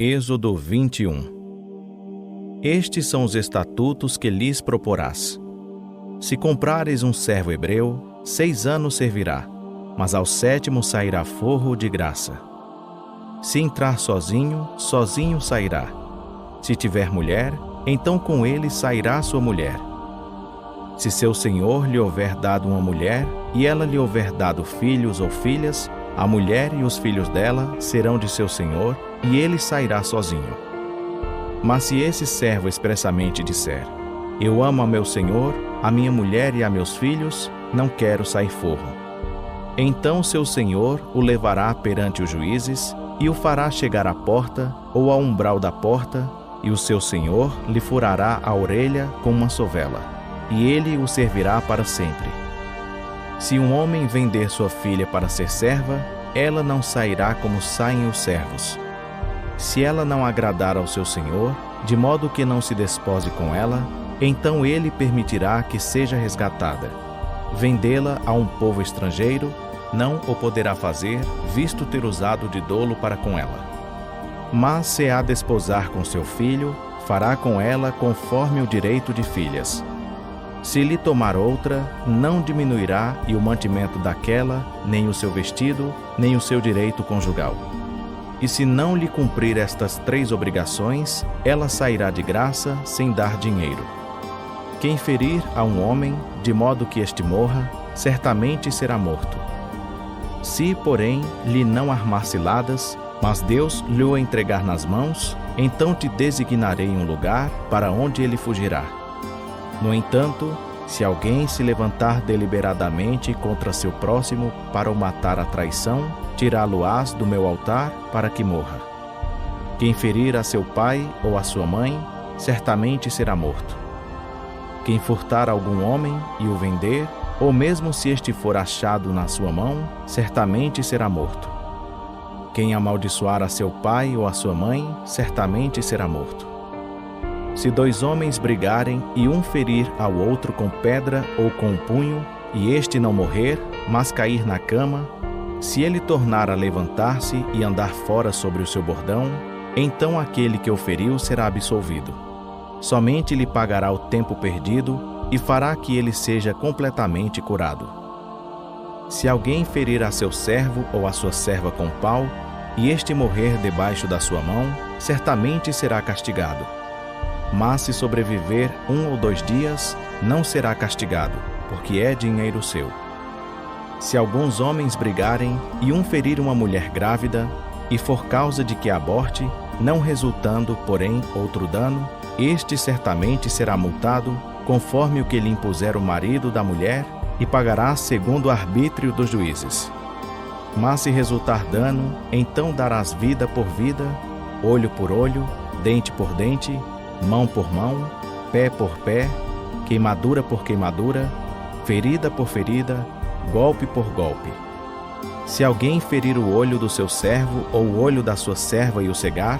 Êxodo 21. Estes são os estatutos que lhes proporás. Se comprares um servo hebreu, 6 anos servirá, mas ao 7º sairá forro de graça. Se entrar sozinho, sozinho sairá. Se tiver mulher, então com ele sairá sua mulher. Se seu senhor lhe houver dado uma mulher, e ela lhe houver dado filhos ou filhas, a mulher e os filhos dela serão de seu senhor, e ele sairá sozinho. Mas se esse servo expressamente disser: eu amo a meu senhor, a minha mulher e a meus filhos, não quero sair forro. Então seu senhor o levará perante os juízes, e o fará chegar à porta, ou ao umbral da porta, e o seu senhor lhe furará a orelha com uma sovela, e ele o servirá para sempre. Se um homem vender sua filha para ser serva, ela não sairá como saem os servos. Se ela não agradar ao seu senhor, de modo que não se despose com ela, então ele permitirá que seja resgatada. Vendê-la a um povo estrangeiro não o poderá fazer, visto ter usado de dolo para com ela. Mas se a desposar com seu filho, fará com ela conforme o direito de filhas. Se lhe tomar outra, não diminuirá e o mantimento daquela, nem o seu vestido, nem o seu direito conjugal. E se não lhe cumprir estas 3 obrigações, ela sairá de graça sem dar dinheiro. Quem ferir a um homem, de modo que este morra, certamente será morto. Se, porém, lhe não armar ciladas, mas Deus lhe o entregar nas mãos, então te designarei um lugar para onde ele fugirá. No entanto, se alguém se levantar deliberadamente contra seu próximo para o matar à traição, tirá-lo-ás do meu altar para que morra. Quem ferir a seu pai ou a sua mãe, certamente será morto. Quem furtar algum homem e o vender, ou mesmo se este for achado na sua mão, certamente será morto. Quem amaldiçoar a seu pai ou a sua mãe, certamente será morto. Se 2 homens brigarem e um ferir ao outro com pedra ou com um punho, e este não morrer, mas cair na cama, se ele tornar a levantar-se e andar fora sobre o seu bordão, então aquele que o feriu será absolvido. Somente lhe pagará o tempo perdido e fará que ele seja completamente curado. Se alguém ferir a seu servo ou a sua serva com pau, e este morrer debaixo da sua mão, certamente será castigado. Mas se sobreviver 1 ou 2 dias, não será castigado, porque é dinheiro seu. Se alguns homens brigarem e um ferir uma mulher grávida, e for causa de que aborte, não resultando, porém, outro dano, este certamente será multado, conforme o que lhe impuser o marido da mulher, e pagará segundo o arbítrio dos juízes. Mas se resultar dano, então darás vida por vida, olho por olho, dente por dente, mão por mão, pé por pé, queimadura por queimadura, ferida por ferida, golpe por golpe. Se alguém ferir o olho do seu servo ou o olho da sua serva e o cegar,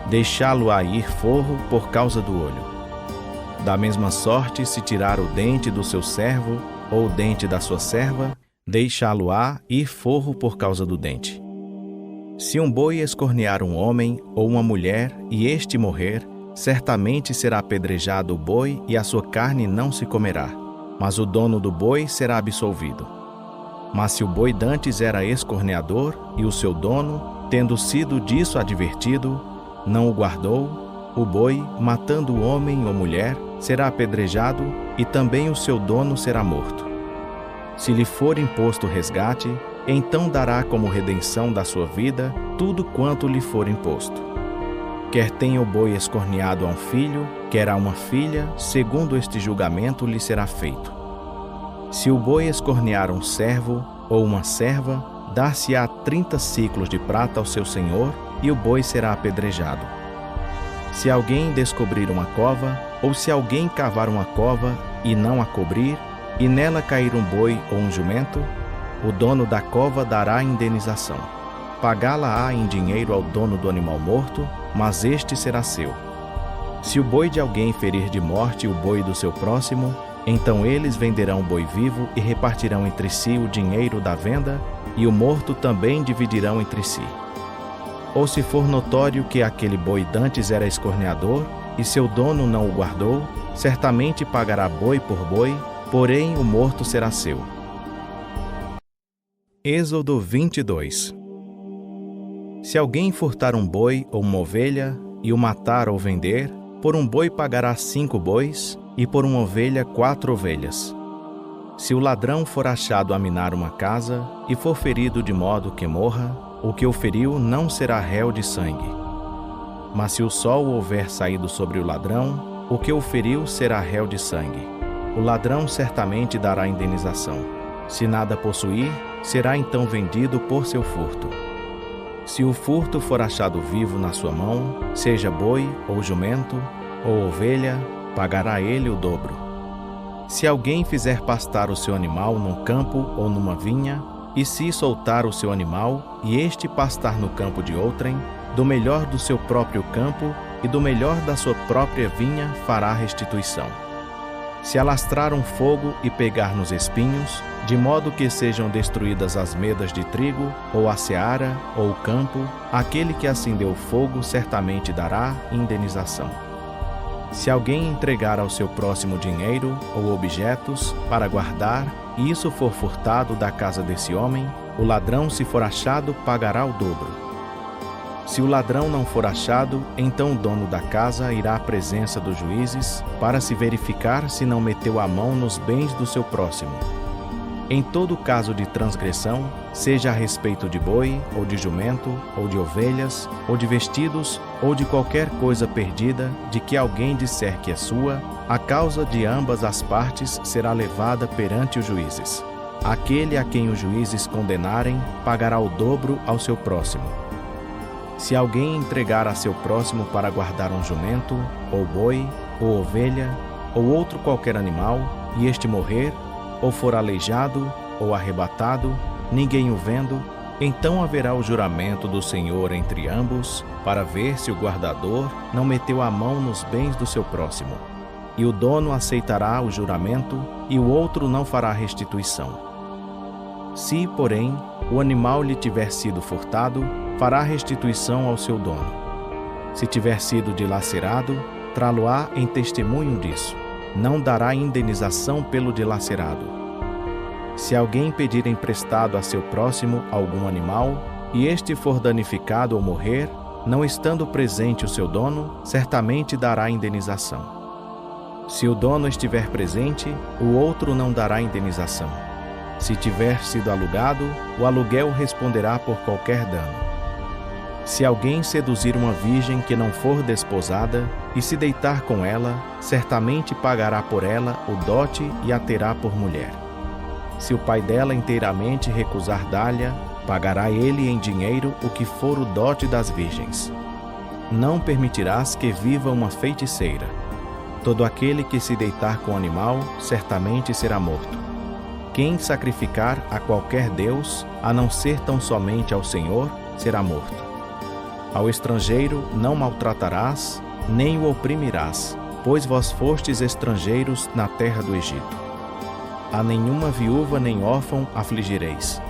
deixá-lo-á ir forro por causa do olho. Da mesma sorte, se tirar o dente do seu servo ou o dente da sua serva, deixá-lo-á ir forro por causa do dente. Se um boi escornear um homem ou uma mulher e este morrer, certamente será apedrejado o boi e a sua carne não se comerá, mas o dono do boi será absolvido. Mas se o boi dantes era escorneador e o seu dono, tendo sido disso advertido, não o guardou, o boi, matando o homem ou mulher, será apedrejado e também o seu dono será morto. Se lhe for imposto resgate, então dará como redenção da sua vida tudo quanto lhe for imposto. Quer tenha o boi escorneado a um filho, quer a uma filha, segundo este julgamento lhe será feito. Se o boi escornear um servo ou uma serva, dar-se-á 30 siclos de prata ao seu senhor, e o boi será apedrejado. Se alguém descobrir uma cova, ou se alguém cavar uma cova e não a cobrir, e nela cair um boi ou um jumento, o dono da cova dará indenização. Pagá-la-á em dinheiro ao dono do animal morto, mas este será seu. Se o boi de alguém ferir de morte o boi do seu próximo, então eles venderão o boi vivo e repartirão entre si o dinheiro da venda, e o morto também dividirão entre si. ou se for notório que aquele boi dantes era escorneador, e seu dono não o guardou, certamente pagará boi por boi, porém o morto será seu. Êxodo 22. Se alguém furtar um boi ou uma ovelha, e o matar ou vender, por um boi pagará 5 bois, e por uma ovelha 4 ovelhas. Se o ladrão for achado a minar uma casa, e for ferido de modo que morra, o que o feriu não será réu de sangue. Mas se o sol houver saído sobre o ladrão, o que o feriu será réu de sangue. O ladrão certamente dará indenização. Se nada possuir, será então vendido por seu furto. Se o furto for achado vivo na sua mão, seja boi ou jumento ou ovelha, pagará ele o dobro. Se alguém fizer pastar o seu animal num campo ou numa vinha, e se soltar o seu animal, e este pastar no campo de outrem, do melhor do seu próprio campo e do melhor da sua própria vinha fará restituição. Se alastrar um fogo e pegar nos espinhos, de modo que sejam destruídas as medas de trigo, ou a seara, ou o campo, aquele que acendeu o fogo certamente dará indenização. Se alguém entregar ao seu próximo dinheiro ou objetos para guardar, e isso for furtado da casa desse homem, o ladrão, se for achado, pagará o dobro. Se o ladrão não for achado, então o dono da casa irá à presença dos juízes para se verificar se não meteu a mão nos bens do seu próximo. Em todo caso de transgressão, seja a respeito de boi, ou de jumento, ou de ovelhas, ou de vestidos, ou de qualquer coisa perdida, de que alguém disser que é sua, a causa de ambas as partes será levada perante os juízes. Aquele a quem os juízes condenarem, pagará o dobro ao seu próximo. Se alguém entregar a seu próximo para guardar um jumento, ou boi, ou ovelha, ou outro qualquer animal, e este morrer, ou for aleijado, ou arrebatado, ninguém o vendo, então haverá o juramento do Senhor entre ambos, para ver se o guardador não meteu a mão nos bens do seu próximo. E o dono aceitará o juramento, e o outro não fará restituição. Se, porém, o animal lhe tiver sido furtado, fará restituição ao seu dono. Se tiver sido dilacerado, trá-lo-á em testemunho disso. Não dará indenização pelo dilacerado. Se alguém pedir emprestado a seu próximo algum animal, e este for danificado ou morrer, não estando presente o seu dono, certamente dará indenização. Se o dono estiver presente, o outro não dará indenização. Se tiver sido alugado, o aluguel responderá por qualquer dano. Se alguém seduzir uma virgem que não for desposada e se deitar com ela, certamente pagará por ela o dote e a terá por mulher. Se o pai dela inteiramente recusar dar-lhe, pagará ele em dinheiro o que for o dote das virgens. Não permitirás que viva uma feiticeira. Todo aquele que se deitar com o animal, certamente será morto. Quem sacrificar a qualquer deus, a não ser tão somente ao Senhor, será morto. Ao estrangeiro não maltratarás, nem o oprimirás, pois vós fostes estrangeiros na terra do Egito. A nenhuma viúva nem órfão afligireis.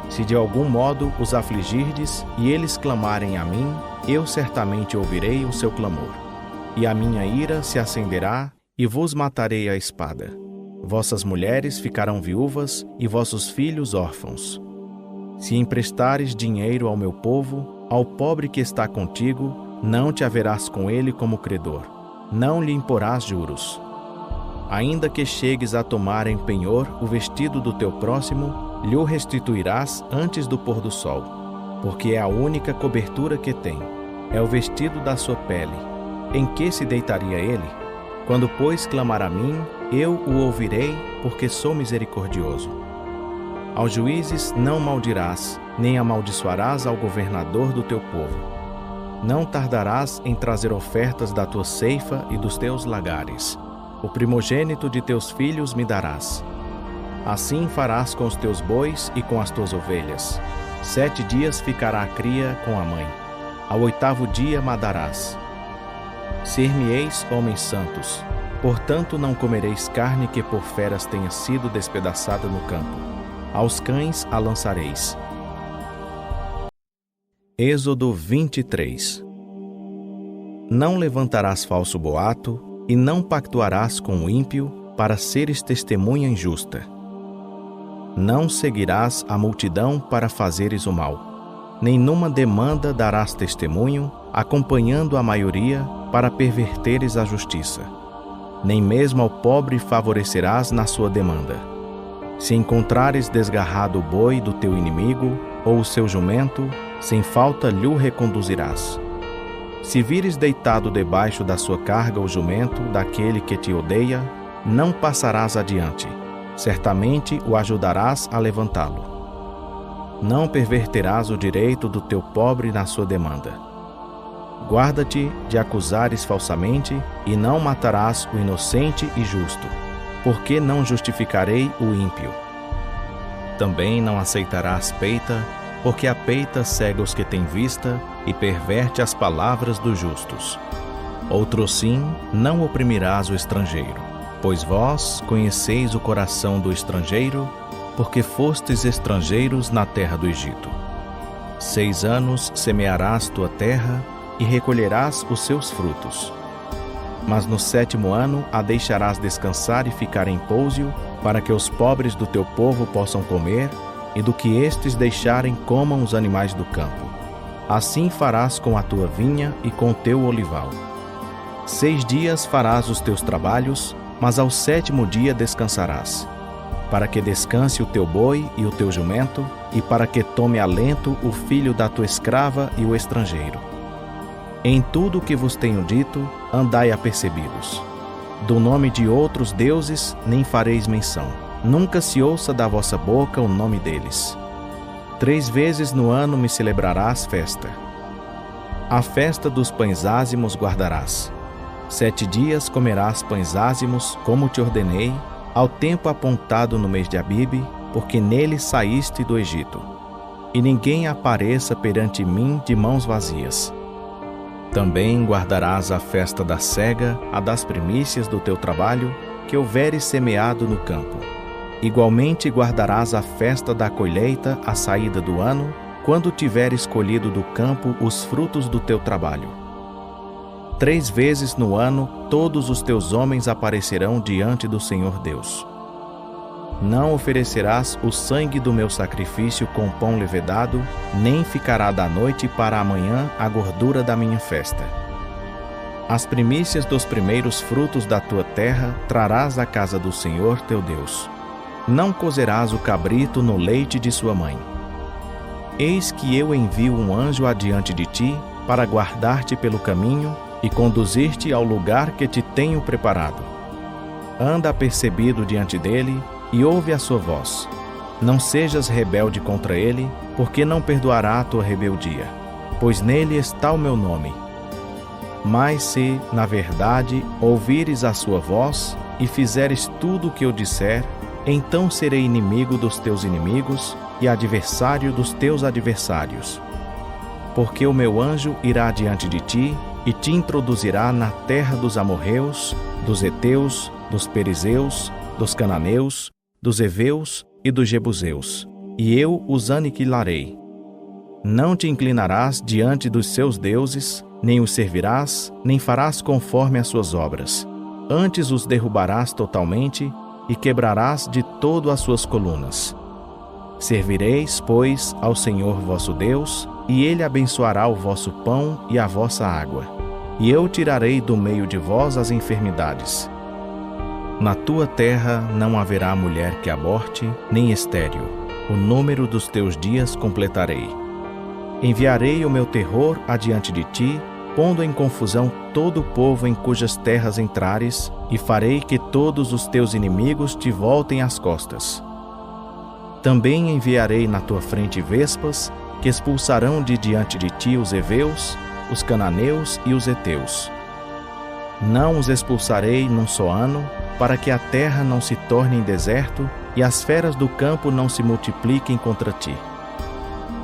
Se de algum modo os afligirdes e eles clamarem a mim, eu certamente ouvirei o seu clamor. E a minha ira se acenderá e vos matarei à espada. Vossas mulheres ficarão viúvas e vossos filhos órfãos. Se emprestares dinheiro ao meu povo, ao pobre que está contigo, não te haverás com ele como credor, não lhe imporás juros. Ainda que chegues a tomar em penhor o vestido do teu próximo, lhe o restituirás antes do pôr do sol, porque é a única cobertura que tem, é o vestido da sua pele. Em que se deitaria ele? Quando, pois, clamar a mim, eu o ouvirei, porque sou misericordioso. Aos juízes não maldirás, nem amaldiçoarás ao governador do teu povo. Não tardarás em trazer ofertas da tua ceifa e dos teus lagares. O primogênito de teus filhos me darás. Assim farás com os teus bois e com as tuas ovelhas. 7 dias ficará a cria com a mãe. Ao 8º dia madarás. Ser-me-eis homens santos. Portanto não comereis carne que por feras tenha sido despedaçada no campo. Aos cães a lançareis. Êxodo 23. Não levantarás falso boato, e não pactuarás com o ímpio, para seres testemunha injusta. Não seguirás a multidão para fazeres o mal, nem numa demanda darás testemunho, acompanhando a maioria, para perverteres a justiça. Nem mesmo ao pobre favorecerás na sua demanda. Se encontrares desgarrado o boi do teu inimigo, ou o seu jumento, sem falta lhe reconduzirás. Se vires deitado debaixo da sua carga o jumento daquele que te odeia, não passarás adiante, certamente o ajudarás a levantá-lo. Não perverterás o direito do teu pobre na sua demanda. Guarda-te de acusares falsamente, e não matarás o inocente e justo, porque não justificarei o ímpio. Também não aceitarás peita, porque a peita cega os que têm vista e perverte as palavras dos justos. Outrosim, não oprimirás o estrangeiro, pois vós conheceis o coração do estrangeiro, porque fostes estrangeiros na terra do Egito. 6 anos semearás tua terra e recolherás os seus frutos. Mas no 7º ano a deixarás descansar e ficar em pouso, para que os pobres do teu povo possam comer, e do que estes deixarem comam os animais do campo. Assim farás com a tua vinha e com o teu olival. 6 dias farás os teus trabalhos, mas ao 7º dia descansarás, para que descanse o teu boi e o teu jumento, e para que tome alento o filho da tua escrava e o estrangeiro. Em tudo o que vos tenho dito, andai apercebidos. Do nome de outros deuses nem fareis menção. Nunca se ouça da vossa boca o nome deles. 3 vezes no ano me celebrarás festa. A festa dos pães ázimos guardarás. 7 dias comerás pães ázimos, como te ordenei, ao tempo apontado no mês de Abibe, porque nele saíste do Egito. E ninguém apareça perante mim de mãos vazias. Também guardarás a festa da sega, a das primícias do teu trabalho, que houveres semeado no campo. Igualmente guardarás a festa da colheita à saída do ano, quando tiveres colhido do campo os frutos do teu trabalho. 3 vezes no ano todos os teus homens aparecerão diante do Senhor Deus. Não oferecerás o sangue do meu sacrifício com pão levedado, nem ficará da noite para amanhã a gordura da minha festa. As primícias dos primeiros frutos da tua terra trarás à casa do Senhor teu Deus. Não cozerás o cabrito no leite de sua mãe. Eis que eu envio um anjo adiante de ti, para guardar-te pelo caminho e conduzir-te ao lugar que te tenho preparado. Anda apercebido diante dele e ouve a sua voz. Não sejas rebelde contra ele, porque não perdoará a tua rebeldia, pois nele está o meu nome. Mas se, na verdade, ouvires a sua voz e fizeres tudo o que eu disser, então serei inimigo dos teus inimigos e adversário dos teus adversários. Porque o meu anjo irá diante de ti e te introduzirá na terra dos amorreus, dos heteus, dos perizeus, dos cananeus, dos heveus e dos jebuseus, e eu os aniquilarei. Não te inclinarás diante dos seus deuses, nem os servirás, nem farás conforme as suas obras. Antes os derrubarás totalmente e quebrarás de todo as suas colunas. Servireis, pois, ao Senhor vosso Deus, e Ele abençoará o vosso pão e a vossa água. E eu tirarei do meio de vós as enfermidades. Na tua terra não haverá mulher que aborte, nem estéril. O número dos teus dias completarei. Enviarei o meu terror adiante de ti, pondo em confusão todo o povo em cujas terras entrares, e farei que todos os teus inimigos te voltem às costas. Também enviarei na tua frente vespas, que expulsarão de diante de ti os heveus, os cananeus e os heteus. Não os expulsarei num só ano, para que a terra não se torne em deserto e as feras do campo não se multipliquem contra ti.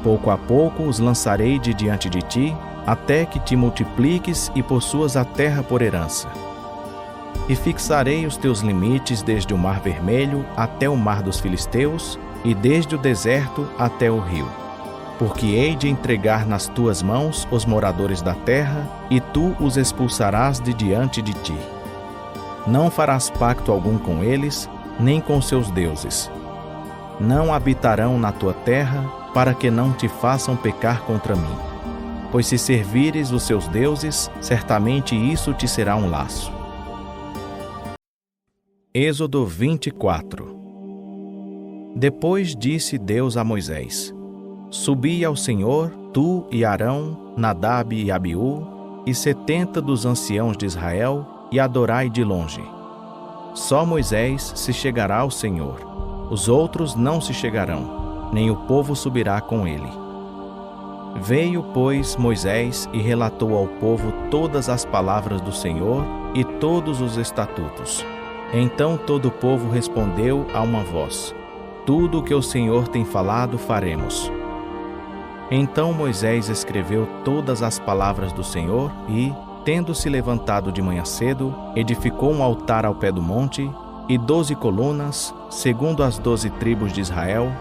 Pouco a pouco os lançarei de diante de ti, até que te multipliques e possuas a terra por herança. E fixarei os teus limites desde o Mar Vermelho até o Mar dos Filisteus, e desde o deserto até o rio. porque hei de entregar nas tuas mãos os moradores da terra, e tu os expulsarás de diante de ti. Não farás pacto algum com eles, nem com seus deuses. Não habitarão na tua terra, para que não te façam pecar contra mim. Pois se servires os seus deuses, certamente isso te será um laço. Êxodo 24. Depois disse Deus a Moisés: Subi ao Senhor, tu e Arão, Nadab e Abiú, e 70 dos anciãos de Israel, e adorai de longe. Só Moisés se chegará ao Senhor, os outros não se chegarão, nem o povo subirá com ele. Veio, pois, Moisés e relatou ao povo todas as palavras do Senhor e todos os estatutos. Então todo o povo respondeu a uma voz: Tudo o que o Senhor tem falado faremos. Então Moisés escreveu todas as palavras do Senhor e, tendo-se levantado de manhã cedo, edificou um altar ao pé do monte e 12 colunas, segundo as 12 tribos de Israel,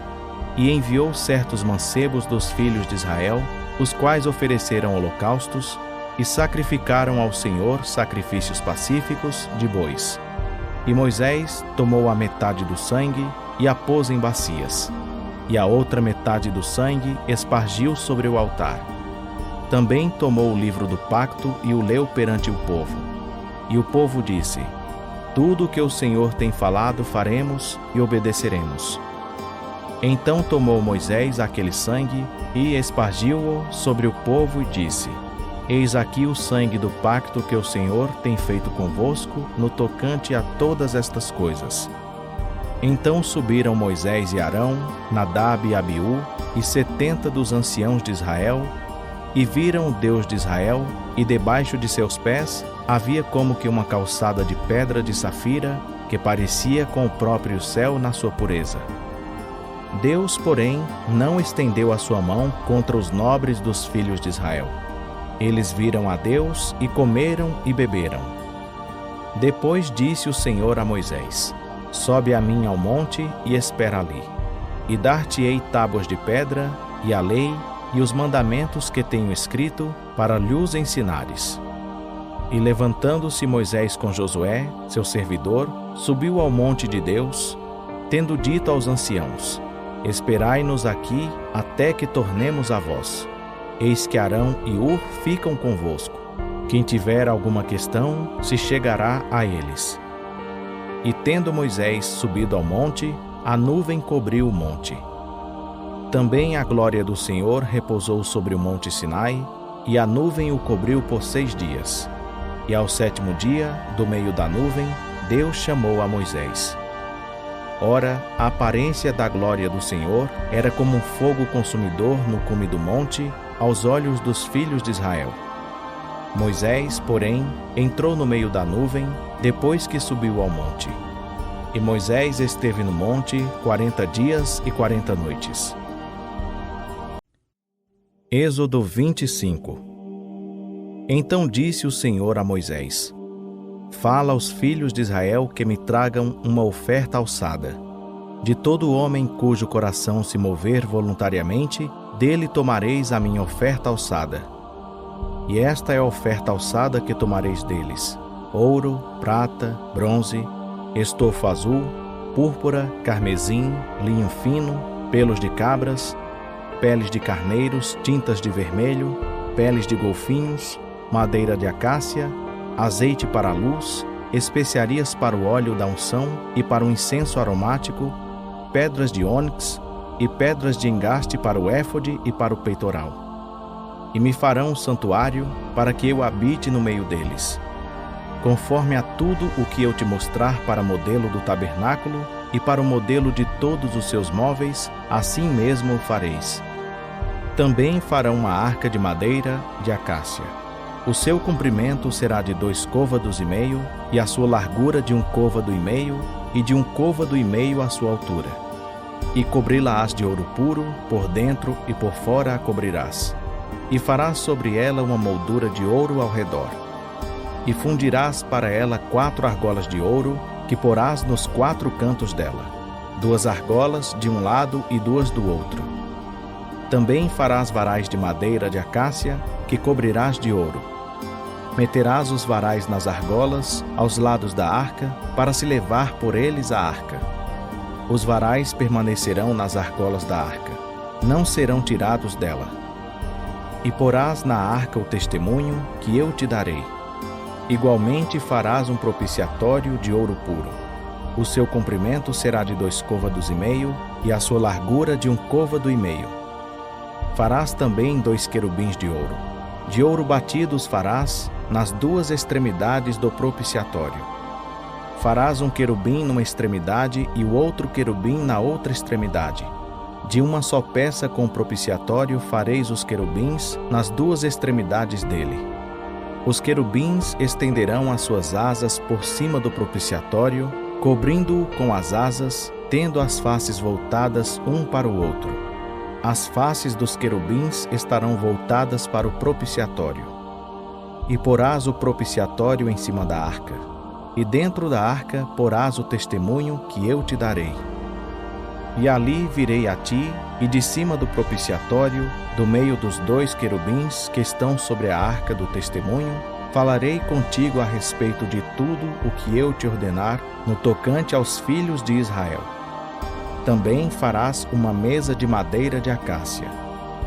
e enviou certos mancebos dos filhos de Israel, os quais ofereceram holocaustos e sacrificaram ao Senhor sacrifícios pacíficos de bois. E Moisés tomou a metade do sangue e a pôs em bacias, e a outra metade do sangue espargiu sobre o altar. Também tomou o livro do pacto e o leu perante o povo. E o povo disse: Tudo o que o Senhor tem falado faremos e obedeceremos. Então tomou Moisés aquele sangue e espargiu-o sobre o povo e disse: Eis aqui o sangue do pacto que o Senhor tem feito convosco no tocante a todas estas coisas. Então subiram Moisés e Arão, Nadab e Abiú, e 70 dos anciãos de Israel, e viram o Deus de Israel, e debaixo de seus pés havia como que uma calçada de pedra de safira, que parecia com o próprio céu na sua pureza. Deus, porém, não estendeu a sua mão contra os nobres dos filhos de Israel. Eles viram a Deus e comeram e beberam. Depois disse o Senhor a Moisés: Sobe a mim ao monte e espera ali, e dar-te-ei tábuas de pedra, e a lei, e os mandamentos que tenho escrito, para lhos ensinares. E levantando-se Moisés com Josué, seu servidor, subiu ao monte de Deus, tendo dito aos anciãos: Esperai-nos aqui até que tornemos a vós. Eis que Arão e Hur ficam convosco. Quem tiver alguma questão, se chegará a eles. E tendo Moisés subido ao monte, a nuvem cobriu o monte. Também a glória do Senhor repousou sobre o monte Sinai, e a nuvem o cobriu por 6 dias. E ao 7º dia, do meio da nuvem, Deus chamou a Moisés. Ora, a aparência da glória do Senhor era como um fogo consumidor no cume do monte, aos olhos dos filhos de Israel. Moisés, porém, entrou no meio da nuvem, depois que subiu ao monte. E Moisés esteve no monte 40 dias e 40 noites. Êxodo 25. Então disse o Senhor a Moisés: Fala aos filhos de Israel que me tragam uma oferta alçada. De todo homem cujo coração se mover voluntariamente, dele tomareis a minha oferta alçada. E esta é a oferta alçada que tomareis deles: ouro, prata, bronze, estofa azul, púrpura, carmesim, linho fino, pelos de cabras, peles de carneiros, tintas de vermelho, peles de golfinhos, madeira de acácia, azeite para a luz, especiarias para o óleo da unção e para o incenso aromático, pedras de ônix e pedras de engaste para o éfode e para o peitoral. E me farão um santuário para que eu habite no meio deles. Conforme a tudo o que eu te mostrar para modelo do tabernáculo e para o modelo de todos os seus móveis, assim mesmo o fareis. Também farão uma arca de madeira de acácia. O seu comprimento será de 2 côvados e meio, e a sua largura de 1 côvado e meio, e de 1 côvado e meio a sua altura. E cobri-la-ás de ouro puro, por dentro e por fora a cobrirás. E farás sobre ela uma moldura de ouro ao redor. E fundirás para ela 4 argolas de ouro, que porás nos 4 cantos dela, 2 argolas de um lado e 2 do outro. Também farás varais de madeira de acácia, que cobrirás de ouro. Meterás os varais nas argolas, aos lados da arca, para se levar por eles a arca. Os varais permanecerão nas argolas da arca, não serão tirados dela. E porás na arca o testemunho que eu te darei. Igualmente farás um propiciatório de ouro puro. O seu comprimento será de 2,5 côvados, e a sua largura de 1,5 côvado. Farás também 2 querubins de ouro. De ouro batido os farás nas 2 extremidades do propiciatório. Farás um querubim numa extremidade e o outro querubim na outra extremidade. De uma só peça com o propiciatório fareis os querubins nas 2 extremidades dele. Os querubins estenderão as suas asas por cima do propiciatório, cobrindo-o com as asas, tendo as faces voltadas um para o outro. As faces dos querubins estarão voltadas para o propiciatório. E porás o propiciatório em cima da arca. E dentro da arca porás o testemunho que eu te darei. E ali virei a ti, e de cima do propiciatório, do meio dos 2 querubins que estão sobre a arca do testemunho, falarei contigo a respeito de tudo o que eu te ordenar no tocante aos filhos de Israel. Também farás uma mesa de madeira de acácia.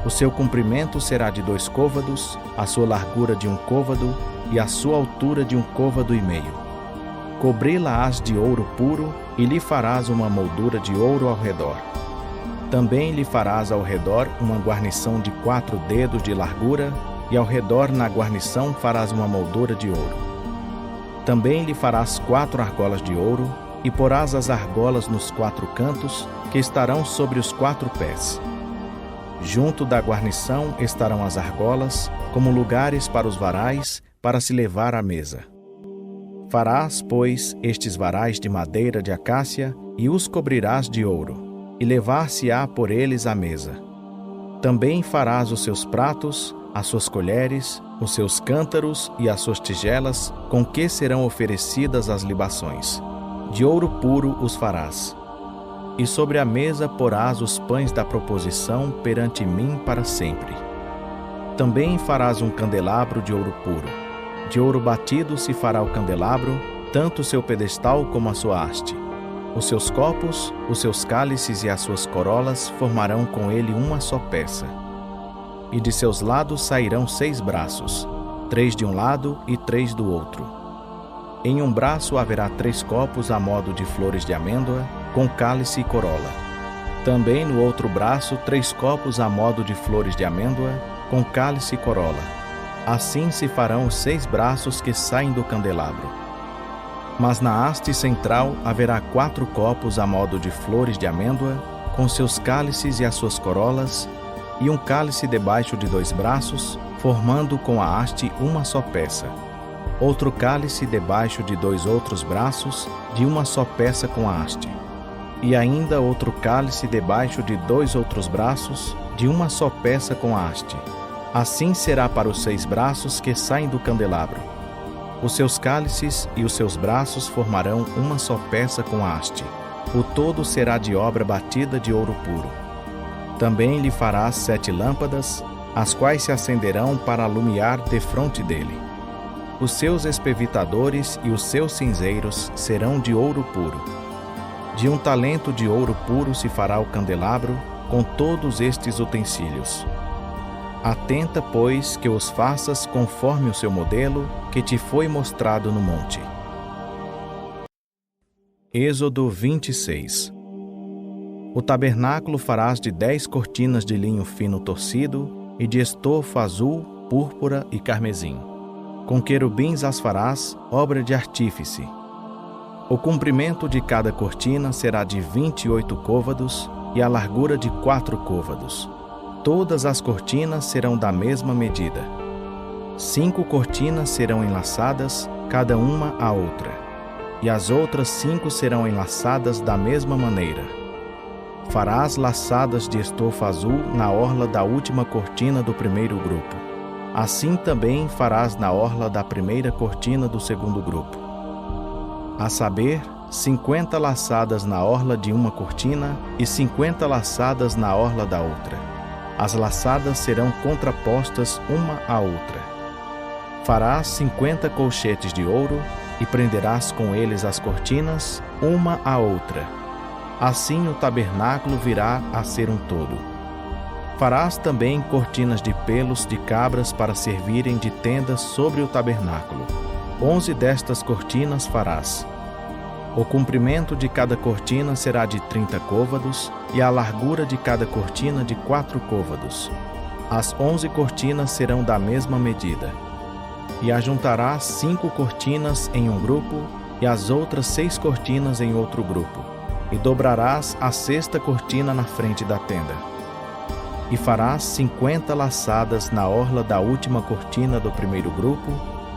O seu comprimento será de 2 côvados, a sua largura de 1 côvado e a sua altura de 1,5 côvado. Cobri-la-ás de ouro puro e lhe farás uma moldura de ouro ao redor. Também lhe farás ao redor uma guarnição de 4 dedos de largura e ao redor na guarnição farás uma moldura de ouro. Também lhe farás 4 argolas de ouro e porás as argolas nos 4 cantos, que estarão sobre os 4 pés. Junto da guarnição estarão as argolas, como lugares para os varais, para se levar à mesa. Farás, pois, estes varais de madeira de acácia, e os cobrirás de ouro, e levar-se-á por eles à mesa. Também farás os seus pratos, as suas colheres, os seus cântaros e as suas tigelas, com que serão oferecidas as libações. De ouro puro os farás. E sobre a mesa porás os pães da proposição perante mim para sempre. Também farás um candelabro de ouro puro. De ouro batido se fará o candelabro, tanto o seu pedestal como a sua haste. Os seus copos, os seus cálices e as suas corolas formarão com ele uma só peça. E de seus lados sairão 6 braços, 3 de um lado e 3 do outro. Em um braço haverá 3 copos a modo de flores de amêndoa, com cálice e corola. Também no outro braço 3 copos a modo de flores de amêndoa, com cálice e corola. Assim se farão os 6 braços que saem do candelabro. Mas na haste central haverá 4 copos a modo de flores de amêndoa, com seus cálices e as suas corolas, e um cálice debaixo de 2 braços, formando com a haste uma só peça. Outro cálice debaixo de 2 outros braços, de uma só peça com a haste. E ainda outro cálice debaixo de 2 outros braços, de uma só peça com a haste. Assim será para os 6 braços que saem do candelabro. Os seus cálices e os seus braços formarão uma só peça com a haste. O todo será de obra batida de ouro puro. Também lhe farás 7 lâmpadas, as quais se acenderão para alumiar defronte dele. Os seus espevitadores e os seus cinzeiros serão de ouro puro. De 1 talento de ouro puro se fará o candelabro, com todos estes utensílios. Atenta, pois, que os faças conforme o seu modelo, que te foi mostrado no monte. Êxodo 26. O tabernáculo farás de 10 cortinas de linho fino torcido e de estofo azul, púrpura e carmesim. Com querubins as farás, obra de artífice. O comprimento de cada cortina será de 28 côvados e a largura de 4 côvados. Todas as cortinas serão da mesma medida. 5 cortinas serão enlaçadas, cada uma à outra, e as outras 5 serão enlaçadas da mesma maneira. Farás laçadas de estofo azul na orla da última cortina do primeiro grupo. Assim também farás na orla da primeira cortina do segundo grupo. A saber, 50 laçadas na orla de uma cortina e 50 laçadas na orla da outra. As laçadas serão contrapostas uma à outra. Farás 50 colchetes de ouro e prenderás com eles as cortinas, uma à outra. Assim o tabernáculo virá a ser um todo. Farás também cortinas de pelos de cabras para servirem de tendas sobre o tabernáculo. 11 destas cortinas farás. O comprimento de cada cortina será de 30 côvados e a largura de cada cortina de 4 côvados. As 11 cortinas serão da mesma medida. E ajuntarás 5 cortinas em um grupo e as outras 6 cortinas em outro grupo. E dobrarás a 6ª cortina na frente da tenda. E farás 50 laçadas na orla da última cortina do primeiro grupo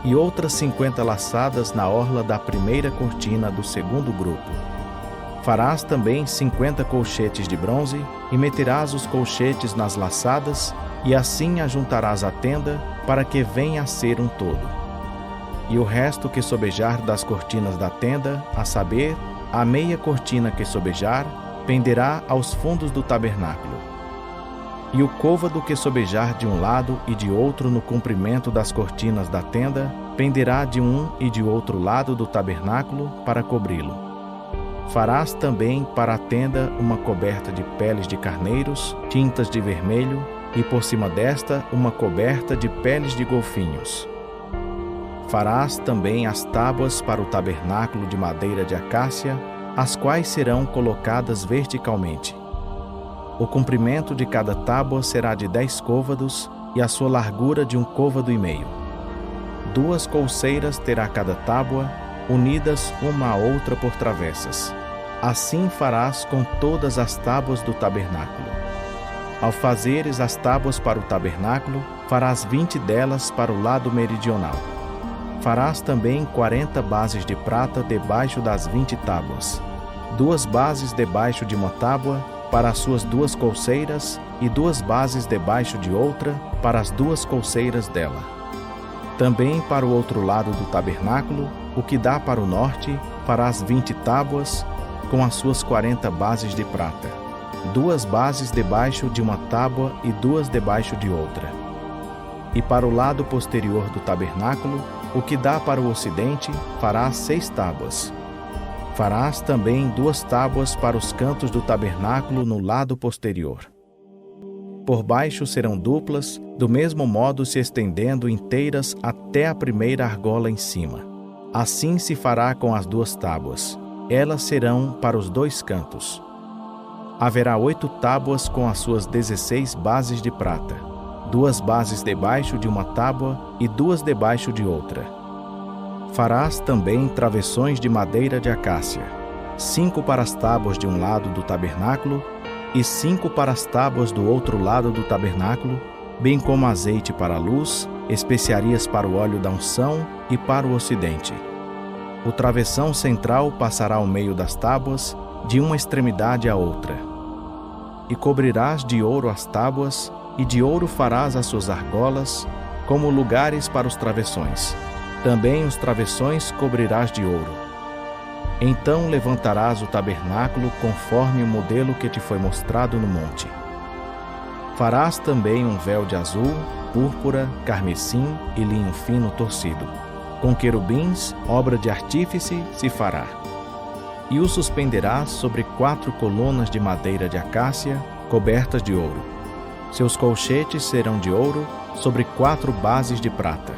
e outras 50 laçadas na orla da primeira cortina do segundo grupo. Farás também 50 colchetes de bronze e meterás os colchetes nas laçadas e assim ajuntarás a tenda para que venha a ser um todo. E o resto que sobejar das cortinas da tenda, a saber, a meia cortina que sobejar, penderá aos fundos do tabernáculo. E o côvado que sobejar de um lado e de outro no comprimento das cortinas da tenda, penderá de um e de outro lado do tabernáculo para cobri-lo. Farás também para a tenda uma coberta de peles de carneiros, tintas de vermelho, e por cima desta uma coberta de peles de golfinhos. Farás também as tábuas para o tabernáculo de madeira de acácia, as quais serão colocadas verticalmente. O comprimento de cada tábua será de 10 côvados e a sua largura de 1,5 côvado. 2 colseiras terá cada tábua, unidas uma à outra por travessas. Assim farás com todas as tábuas do tabernáculo. Ao fazeres as tábuas para o tabernáculo, farás 20 delas para o lado meridional. Farás também 40 bases de prata debaixo das 20 tábuas. 2 bases debaixo de uma tábua para as suas 2 colseiras e 2 bases debaixo de outra para as 2 colseiras dela. Também para o outro lado do tabernáculo, o que dá para o norte, farás 20 tábuas com as suas 40 bases de prata. 2 bases debaixo de uma tábua e 2 debaixo de outra. E para o lado posterior do tabernáculo, o que dá para o ocidente, farás 6 tábuas. Farás também 2 tábuas para os cantos do tabernáculo no lado posterior. Por baixo serão duplas, do mesmo modo se estendendo inteiras até a primeira argola em cima. Assim se fará com as 2 tábuas. Elas serão para os 2 cantos. Haverá 8 tábuas com as suas 16 bases de prata, 2 bases debaixo de uma tábua e 2 debaixo de outra. Farás também travessões de madeira de acácia, 5 para as tábuas de um lado do tabernáculo e 5 para as tábuas do outro lado do tabernáculo, bem como azeite para a luz, especiarias para o óleo da unção e para o ocidente. O travessão central passará ao meio das tábuas, de uma extremidade à outra. E cobrirás de ouro as tábuas, e de ouro farás as suas argolas, como lugares para os travessões. Também os travessões cobrirás de ouro. Então levantarás o tabernáculo conforme o modelo que te foi mostrado no monte. Farás também um véu de azul, púrpura, carmesim e linho fino torcido. Com querubins, obra de artífice, se fará. E o suspenderás sobre 4 colunas de madeira de acácia, cobertas de ouro. Seus colchetes serão de ouro, sobre 4 bases de prata.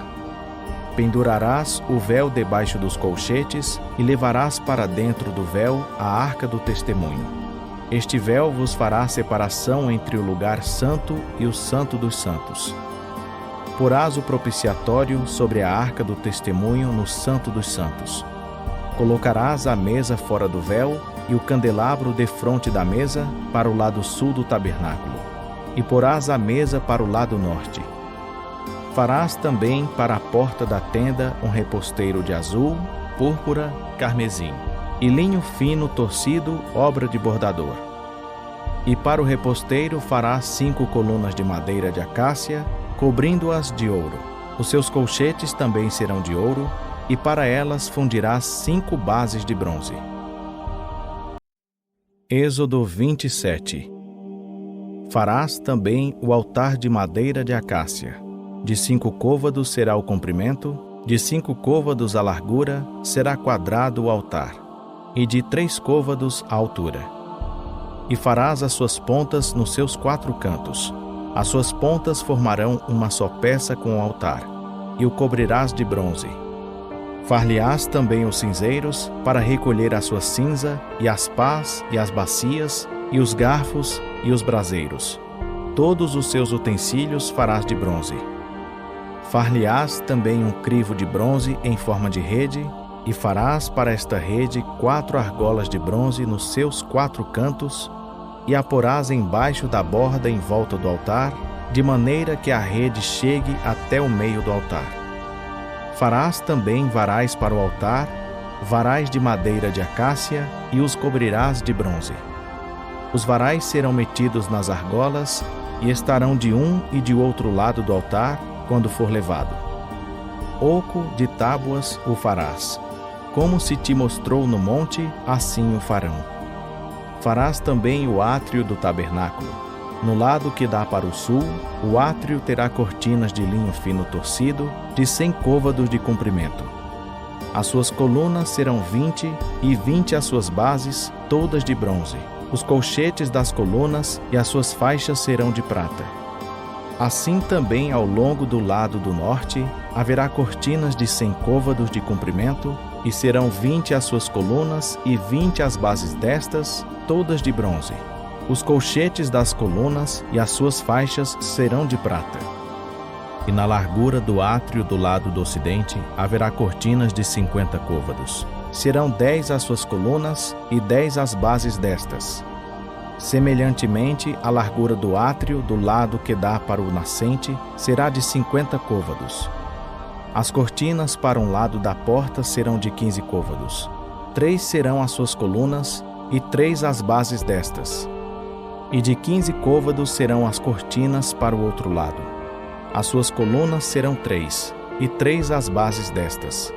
Pendurarás o véu debaixo dos colchetes e levarás para dentro do véu a arca do testemunho. Este véu vos fará separação entre o lugar santo e o santo dos santos. Porás o propiciatório sobre a arca do testemunho no santo dos santos. Colocarás a mesa fora do véu e o candelabro defronte da mesa para o lado sul do tabernáculo. E porás a mesa para o lado norte. Farás também para a porta da tenda um reposteiro de azul, púrpura, carmesim, e linho fino torcido, obra de bordador. E para o reposteiro farás 5 colunas de madeira de acácia, cobrindo-as de ouro. Os seus colchetes também serão de ouro, e para elas fundirás 5 bases de bronze. Êxodo 27. Farás também o altar de madeira de acácia. De 5 côvados será o comprimento, de 5 côvados a largura será quadrado o altar, e de 3 côvados a altura. E farás as suas pontas nos seus 4 cantos. As suas pontas formarão uma só peça com o altar, e o cobrirás de bronze. Far-lhe-ás também os cinzeiros para recolher a sua cinza, e as pás, e as bacias, e os garfos, e os braseiros. Todos os seus utensílios farás de bronze. Far-lhe-ás também um crivo de bronze em forma de rede, e farás para esta rede 4 argolas de bronze nos seus 4 cantos, e a porás embaixo da borda em volta do altar, de maneira que a rede chegue até o meio do altar. Farás também varais para o altar, varais de madeira de acácia, e os cobrirás de bronze. Os varais serão metidos nas argolas, e estarão de um e de outro lado do altar, quando for levado. Oco de tábuas o farás. Como se te mostrou no monte, assim o farão. Farás também o átrio do tabernáculo. No lado que dá para o sul, o átrio terá cortinas de linho fino torcido, de 100 côvados de comprimento. As suas colunas serão 20, e 20 as suas bases, todas de bronze. Os colchetes das colunas e as suas faixas serão de prata. Assim também ao longo do lado do norte haverá cortinas de 100 côvados de comprimento, e serão 20 as suas colunas e 20 as bases destas, todas de bronze. Os colchetes das colunas e as suas faixas serão de prata. E na largura do átrio do lado do ocidente haverá cortinas de 50 côvados. Serão 10 as suas colunas e 10 as bases destas. Semelhantemente, a largura do átrio do lado que dá para o nascente será de 50 côvados. As cortinas para um lado da porta serão de 15 côvados. 3 serão as suas colunas e 3 as bases destas. E de 15 côvados serão as cortinas para o outro lado. As suas colunas serão 3, e 3 as bases destas.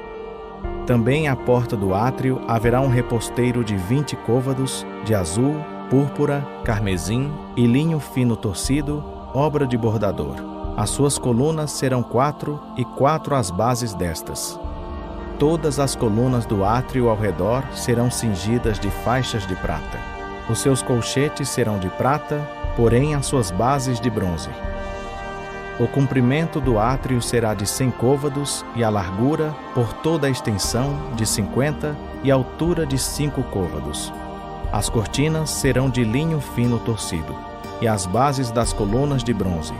Também à porta do átrio haverá um reposteiro de 20 côvados, de azul, púrpura, carmesim e linho fino torcido, obra de bordador. As suas colunas serão 4, e 4 as bases destas. Todas as colunas do átrio ao redor serão cingidas de faixas de prata. Os seus colchetes serão de prata, porém as suas bases de bronze. O comprimento do átrio será de 100 côvados, e a largura, por toda a extensão, de 50, e a altura de 5 côvados. As cortinas serão de linho fino torcido, e as bases das colunas de bronze.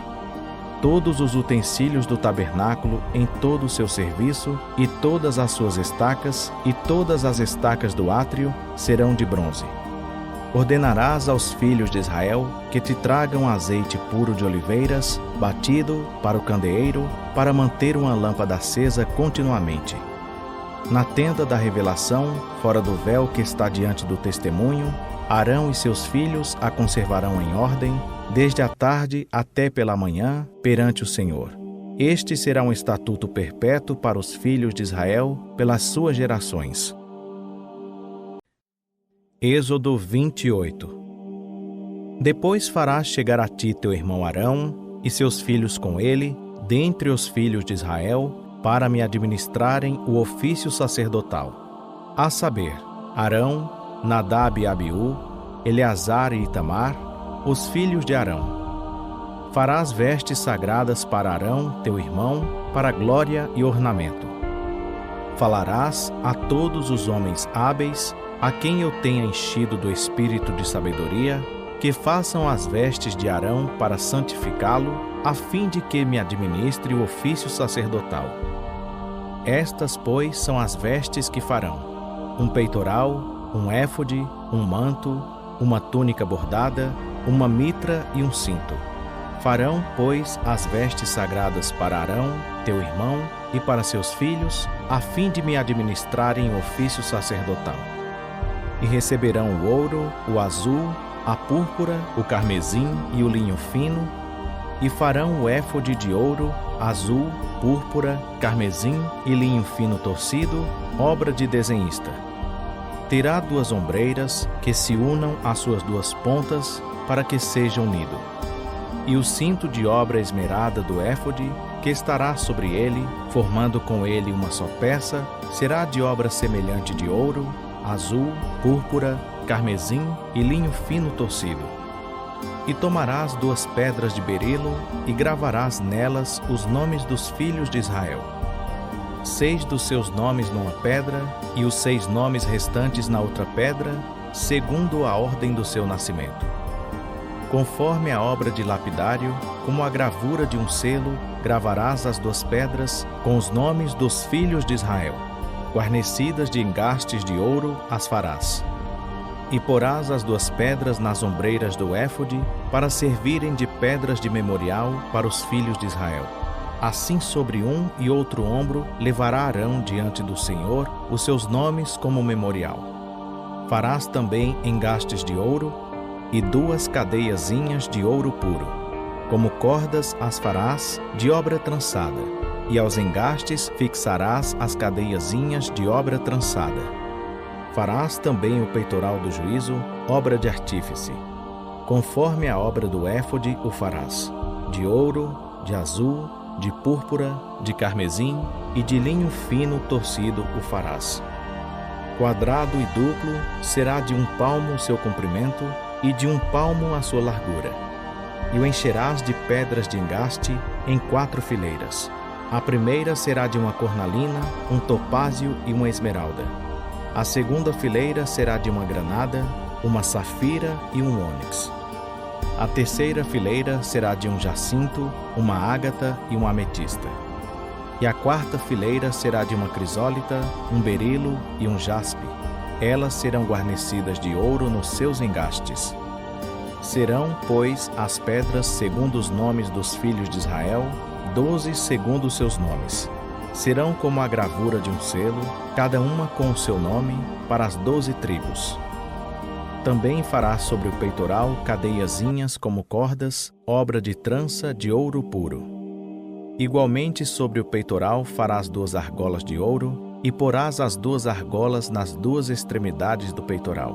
Todos os utensílios do tabernáculo em todo o seu serviço, e todas as suas estacas, e todas as estacas do átrio serão de bronze. Ordenarás aos filhos de Israel que te tragam azeite puro de oliveiras, batido, para o candeeiro, para manter uma lâmpada acesa continuamente. Na tenda da revelação, fora do véu que está diante do testemunho, Arão e seus filhos a conservarão em ordem, desde a tarde até pela manhã, perante o Senhor. Este será um estatuto perpétuo para os filhos de Israel, pelas suas gerações. Êxodo 28. Depois farás chegar a ti teu irmão Arão e seus filhos com ele, dentre os filhos de Israel, para me administrarem o ofício sacerdotal. A saber, Arão, Nadab e Abiú, Eleazar e Itamar, os filhos de Arão. Farás vestes sagradas para Arão, teu irmão, para glória e ornamento. Falarás a todos os homens hábeis, a quem eu tenha enchido do espírito de sabedoria, que façam as vestes de Arão para santificá-lo, a fim de que me administre o ofício sacerdotal. Estas, pois, são as vestes que farão: um peitoral, um éfode, um manto, uma túnica bordada, uma mitra e um cinto. Farão, pois, as vestes sagradas para Arão, teu irmão, e para seus filhos, a fim de me administrarem o ofício sacerdotal. E receberão o ouro, o azul, a púrpura, o carmesim e o linho fino, e farão o éfode de ouro, azul, púrpura, carmesim e linho fino torcido, obra de desenhista. Terá 2 ombreiras que se unam às suas 2 pontas, para que seja unido. E o cinto de obra esmerada do éfode, que estará sobre ele, formando com ele uma só peça, será de obra semelhante de ouro, azul, púrpura, carmesim e linho fino torcido. E tomarás 2 pedras de berilo e gravarás nelas os nomes dos filhos de Israel. 6 dos seus nomes numa pedra e os 6 nomes restantes na outra pedra, segundo a ordem do seu nascimento. Conforme a obra de lapidário, como a gravura de um selo, gravarás as 2 pedras com os nomes dos filhos de Israel. Guarnecidas de engastes de ouro as farás. E porás as 2 pedras nas ombreiras do éfode, para servirem de pedras de memorial para os filhos de Israel. Assim sobre um e outro ombro levará Arão diante do Senhor os seus nomes como memorial. Farás também engastes de ouro e 2 cadeiazinhas de ouro puro. Como cordas as farás de obra trançada, e aos engastes fixarás as cadeiazinhas de obra trançada. Farás também o peitoral do juízo, obra de artífice. Conforme a obra do éfode o farás, de ouro, de azul, de púrpura, de carmesim e de linho fino torcido o farás. Quadrado e duplo será de 1 palmo o seu comprimento e de 1 palmo a sua largura. E o encherás de pedras de engaste em 4 fileiras. A primeira será de uma cornalina, um topázio e uma esmeralda. A segunda fileira será de uma granada, uma safira e um ônix. A terceira fileira será de um jacinto, uma ágata e uma ametista. E a quarta fileira será de uma crisólita, um berilo e um jaspe. Elas serão guarnecidas de ouro nos seus engastes. Serão, pois, as pedras segundo os nomes dos filhos de Israel, 12 segundo os seus nomes. Serão como a gravura de um selo, cada uma com o seu nome, para as 12 tribos. Também farás sobre o peitoral cadeiazinhas como cordas, obra de trança de ouro puro. Igualmente sobre o peitoral farás 2 argolas de ouro, e porás as 2 argolas nas 2 extremidades do peitoral.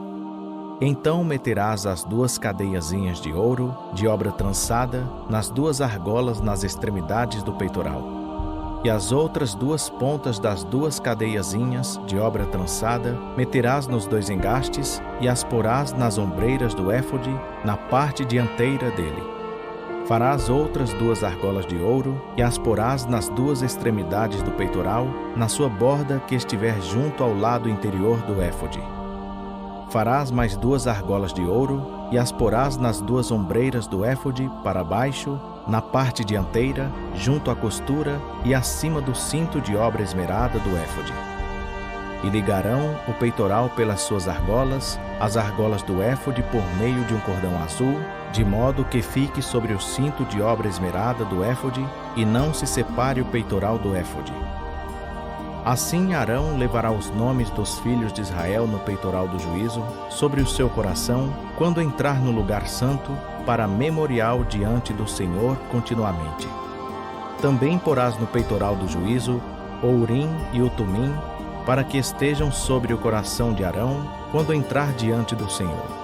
Então meterás as 2 cadeiazinhas de ouro, de obra trançada, nas 2 argolas nas extremidades do peitoral. E as outras 2 pontas das 2 cadeiazinhas, de obra trançada, meterás nos 2 engastes, e as porás nas ombreiras do éfode, na parte dianteira dele. Farás outras 2 argolas de ouro, e as porás nas 2 extremidades do peitoral, na sua borda que estiver junto ao lado interior do éfode. Farás mais 2 argolas de ouro, e as porás nas 2 ombreiras do éfode, para baixo, na parte dianteira, junto à costura e acima do cinto de obra esmerada do éfode. E ligarão o peitoral pelas suas argolas, as argolas do éfode por meio de um cordão azul, de modo que fique sobre o cinto de obra esmerada do éfode, e não se separe o peitoral do éfode. Assim Arão levará os nomes dos filhos de Israel no peitoral do juízo, sobre o seu coração, quando entrar no lugar santo, para memorial diante do Senhor continuamente. Também porás no peitoral do juízo o Urim e o Tumim, para que estejam sobre o coração de Arão, quando entrar diante do Senhor.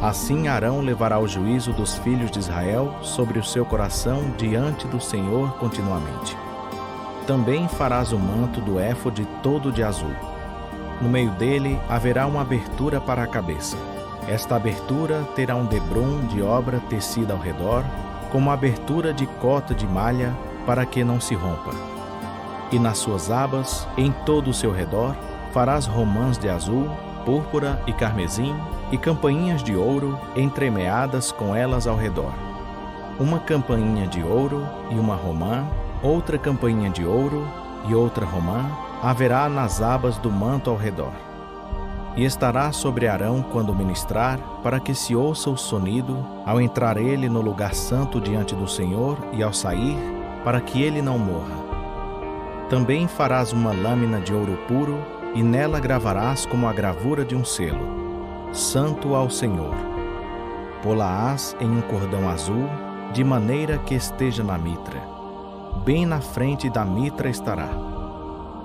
Assim Arão levará o juízo dos filhos de Israel sobre o seu coração diante do Senhor continuamente. Também farás o manto do éfode todo de azul. No meio dele haverá uma abertura para a cabeça. Esta abertura terá um debrum de obra tecida ao redor, como abertura de cota de malha, para que não se rompa. E nas suas abas, em todo o seu redor, farás romãs de azul, púrpura e carmesim, e campainhas de ouro entremeadas com elas ao redor. Uma campainha de ouro e uma romã, outra campainha de ouro e outra romã, haverá nas abas do manto ao redor. E estará sobre Arão quando ministrar, para que se ouça o sonido, ao entrar ele no lugar santo diante do Senhor e ao sair, para que ele não morra. Também farás uma lâmina de ouro puro, e nela gravarás como a gravura de um selo: Santo ao Senhor. Pô-la-ás em um cordão azul, de maneira que esteja na mitra. Bem na frente da mitra estará.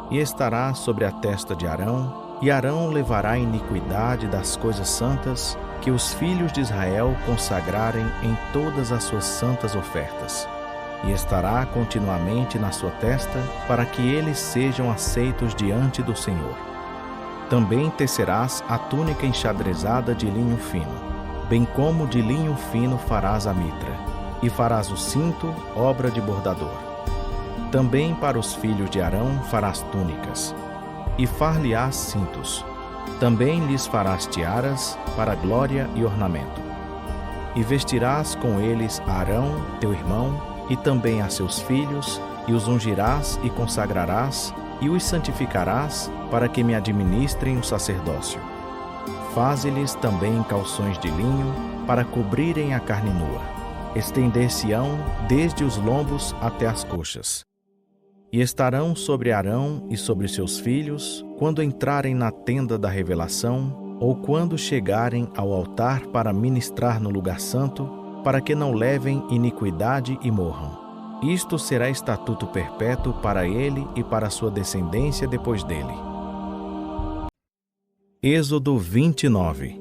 E estará sobre a testa de Arão, E Arão levará a iniquidade das coisas santas que os filhos de Israel consagrarem em todas as suas santas ofertas, e estará continuamente na sua testa, para que eles sejam aceitos diante do Senhor. Também tecerás a túnica enxadrezada de linho fino, bem como de linho fino farás a mitra, e farás o cinto, obra de bordador. Também para os filhos de Arão farás túnicas, e far-lhe-ás cintos. Também lhes farás tiaras, para glória e ornamento. E vestirás com eles a Arão, teu irmão, e também a seus filhos, e os ungirás e consagrarás, e os santificarás, para que me administrem o sacerdócio. Faze-lhes também calções de linho, para cobrirem a carne nua. Estender-se-ão desde os lombos até as coxas. E estarão sobre Arão e sobre seus filhos, quando entrarem na tenda da revelação, ou quando chegarem ao altar para ministrar no lugar santo, para que não levem iniquidade e morram. Isto será estatuto perpétuo para ele e para sua descendência depois dele. Êxodo 29.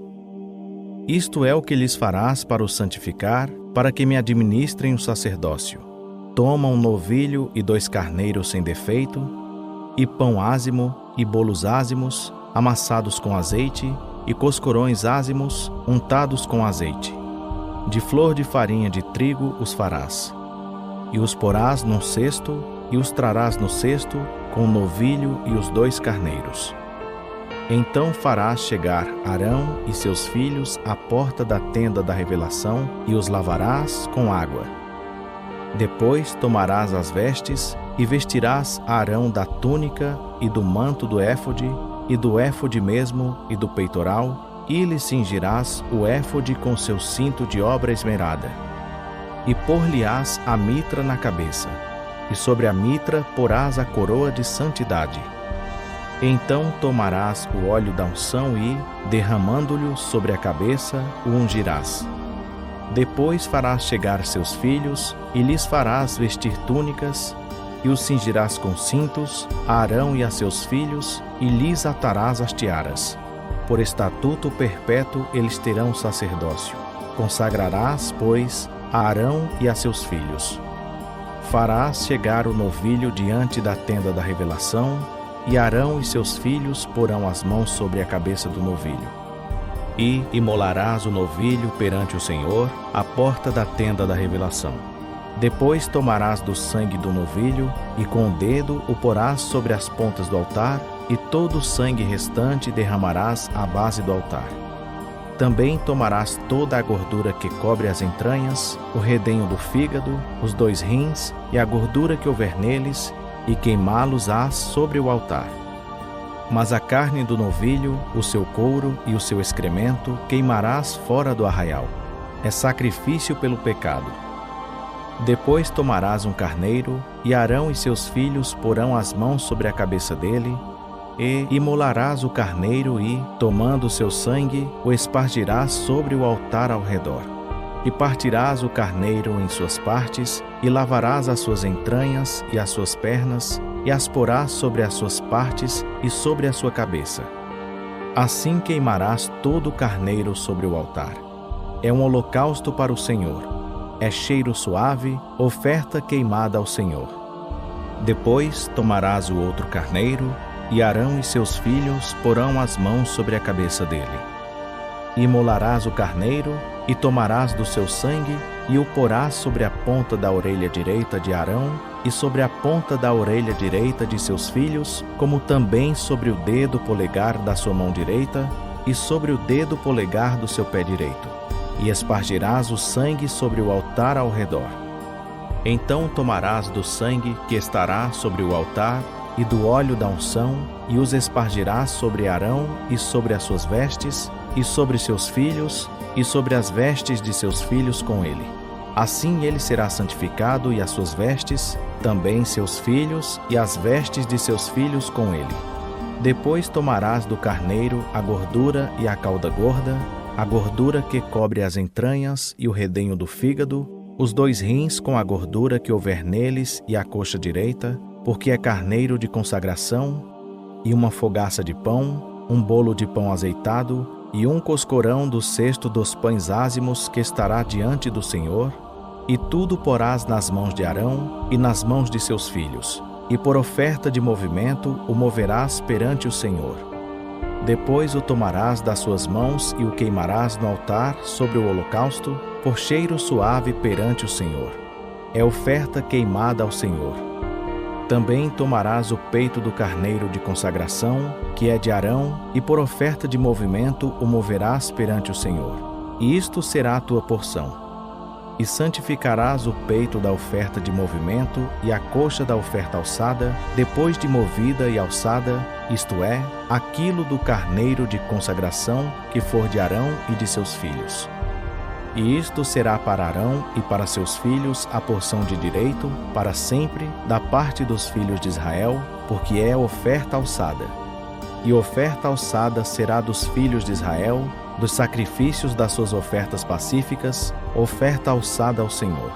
Isto é o que lhes farás para os santificar, para que me administrem o sacerdócio. Toma um novilho e 2 carneiros sem defeito, e pão ázimo, e bolos ázimos, amassados com azeite, e coscorões ázimos, untados com azeite. De flor de farinha de trigo os farás. E os porás num cesto, e os trarás no cesto, com o novilho e os 2 carneiros. Então farás chegar Arão e seus filhos à porta da tenda da revelação, e os lavarás com água. Depois tomarás as vestes, e vestirás Arão da túnica, e do manto do éfode, e do éfode mesmo, e do peitoral, e lhe cingirás o éfode com seu cinto de obra esmerada. E pôr-lhe-ás a mitra na cabeça, e sobre a mitra porás a coroa de santidade. Então tomarás o óleo da unção e, derramando-lhe sobre a cabeça, o ungirás. Depois farás chegar seus filhos, e lhes farás vestir túnicas, e os cingirás com cintos, a Arão e a seus filhos, e lhes atarás as tiaras. Por estatuto perpétuo eles terão sacerdócio. Consagrarás, pois, a Arão e a seus filhos. Farás chegar o novilho diante da tenda da revelação, e Arão e seus filhos porão as mãos sobre a cabeça do novilho. E imolarás o novilho perante o Senhor, à porta da tenda da revelação. Depois tomarás do sangue do novilho, e com o dedo o porás sobre as pontas do altar, e todo o sangue restante derramarás à base do altar. Também tomarás toda a gordura que cobre as entranhas, o redenho do fígado, os 2 rins, e a gordura que houver neles, e queimá-los-ás sobre o altar. Mas a carne do novilho, o seu couro e o seu excremento queimarás fora do arraial. É sacrifício pelo pecado. Depois tomarás um carneiro, e Arão e seus filhos porão as mãos sobre a cabeça dele, e imolarás o carneiro e, tomando o seu sangue, o espargirás sobre o altar ao redor. E partirás o carneiro em suas partes, e lavarás as suas entranhas e as suas pernas, e as porás sobre as suas partes e sobre a sua cabeça. Assim queimarás todo o carneiro sobre o altar. É um holocausto para o Senhor. É cheiro suave, oferta queimada ao Senhor. Depois tomarás o outro carneiro, e Arão e seus filhos porão as mãos sobre a cabeça dele. Imolarás o carneiro, e tomarás do seu sangue, e o porás sobre a ponta da orelha direita de Arão, e sobre a ponta da orelha direita de seus filhos, como também sobre o dedo polegar da sua mão direita, e sobre o dedo polegar do seu pé direito. E espargirás o sangue sobre o altar ao redor. Então tomarás do sangue que estará sobre o altar, e do óleo da unção, e os espargirás sobre Arão e sobre as suas vestes, e sobre seus filhos, e sobre as vestes de seus filhos com ele. Assim ele será santificado, e as suas vestes, também seus filhos, e as vestes de seus filhos com ele. Depois tomarás do carneiro a gordura e a cauda gorda, a gordura que cobre as entranhas e o redenho do fígado, os 2 rins com a gordura que houver neles e a coxa direita, porque é carneiro de consagração, e uma fogaça de pão, um bolo de pão azeitado e um coscorão do cesto dos pães ázimos que estará diante do Senhor, e tudo porás nas mãos de Arão e nas mãos de seus filhos, e por oferta de movimento o moverás perante o Senhor. Depois o tomarás das suas mãos e o queimarás no altar sobre o holocausto, por cheiro suave perante o Senhor. É oferta queimada ao Senhor. Também tomarás o peito do carneiro de consagração, que é de Arão, e por oferta de movimento o moverás perante o Senhor. E isto será a tua porção. E santificarás o peito da oferta de movimento e a coxa da oferta alçada, depois de movida e alçada, isto é, aquilo do carneiro de consagração que for de Arão e de seus filhos. E isto será para Arão e para seus filhos a porção de direito, para sempre, da parte dos filhos de Israel, porque é oferta alçada. E oferta alçada será dos filhos de Israel, dos sacrifícios das suas ofertas pacíficas, oferta alçada ao Senhor.